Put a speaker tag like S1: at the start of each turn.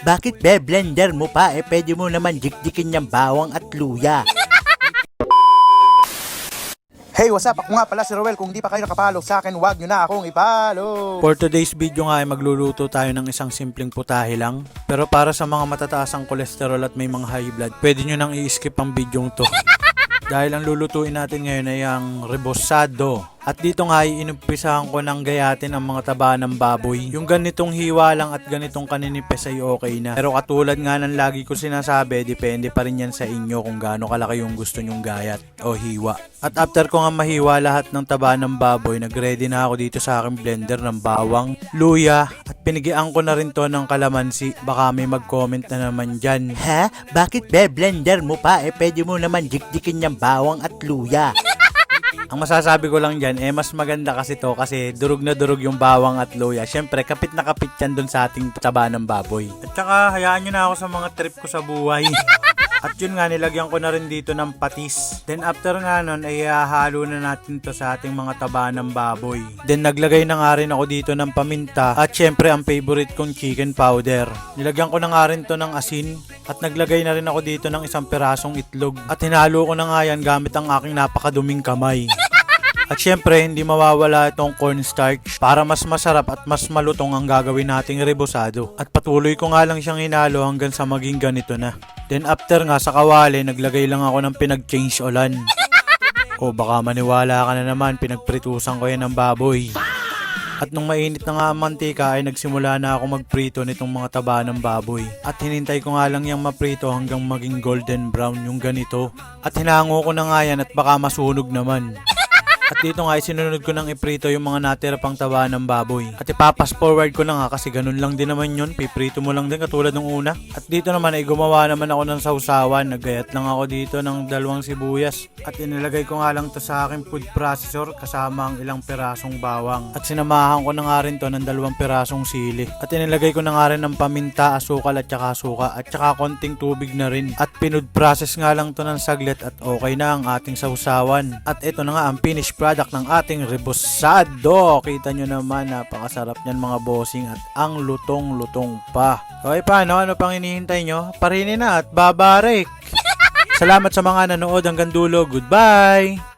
S1: Bakit be blender mo pa? Pwede mo naman jikjikin yung bawang at luya.
S2: Hey, what's up? Ako nga pala si Roel. Kung di pa kayo nakapalo sa akin, wag nyo na akong ipalo.
S3: For today's video nga ay magluluto tayo ng isang simpleng putahe lang. Pero para sa mga matataas ang kolesterol at may mga high blood, pwede nyo nang i-skip ang video to. Dahil ang lulutuin natin ngayon ay ang rebosado. At dito nga ay inumpisahan ko ng gayatin ang mga taba ng baboy. Yung ganitong hiwa lang at ganitong kaninipes ay okay na. Pero katulad nga ng lagi ko sinasabi, depende pa rin yan sa inyo kung gaano kalaki yung gusto nyong gayat o hiwa. At after ko nga mahiwa lahat ng taba ng baboy, nagready na ako dito sa aking blender ng bawang, luya, at pinigian ko na rin to ng kalamansi. Baka may mag-comment na naman dyan.
S1: Ha? Bakit be blender mo pa? Pwede mo naman jikjikin yung bawang at luya.
S3: Ang masasabi ko lang dyan, mas maganda kasi to kasi durog na durog yung bawang at luya. Syempre, kapit na kapit yan dun sa ating taba ng baboy. At saka, hayaan nyo na ako sa mga trip ko sa buhay. At yun nga, nilagyan ko na rin dito ng patis. Then after nga nun, ay hahalo na natin to sa ating mga taba ng baboy. Then naglagay na nga rin ako dito ng paminta. At syempre, ang favorite kong chicken powder. Nilagyan ko na nga rin to ng asin. At naglagay na rin ako dito ng isang pirasong itlog. At hinalo ko na nga yan gamit ang aking napakaduming kamay. At syempre, hindi mawawala itong cornstarch para mas masarap at mas malutong ang gagawin nating rebosado. At patuloy ko nga lang siyang hinalo hanggang sa maging ganito na. Then after nga sa kawali, naglagay lang ako ng pinag-change ulan. O baka maniwala ka na naman, pinagpritusan ko yan ng baboy. At nung mainit na nga ang mantika ay nagsimula na ako magprito nitong mga taba ng baboy. At hinintay ko nga lang yung maprito hanggang maging golden brown yung ganito. At hinango ko na nga yan at baka masunog naman. At dito nga sinunod ko nang iprito yung mga natira pang taba ng baboy. At ipapas forward ko na nga kasi ganun lang din naman yun. Piprito mo lang din katulad ng una. At dito naman ay gumawa naman ako ng sausawan. Naggayat lang ako dito ng 2 sibuyas. At inilagay ko nga lang to sa aking food processor kasama ang ilang pirasong bawang. At sinamahan ko na nga rin to ng 2 pirasong sili. At inilagay ko na nga rin ng paminta, asukal at saka suka. At saka konting tubig na rin. At pinood process nga lang to ng saglit at okay na ang ating sausawan. At ito na nga ang finished product ng ating rebosado. Kita nyo naman, napakasarap niyan mga bossing at ang lutong-lutong pa. Okay, paano? Ano pang hinihintay nyo? Parinin na at babarik! Salamat sa mga nanood hanggang dulo. Goodbye!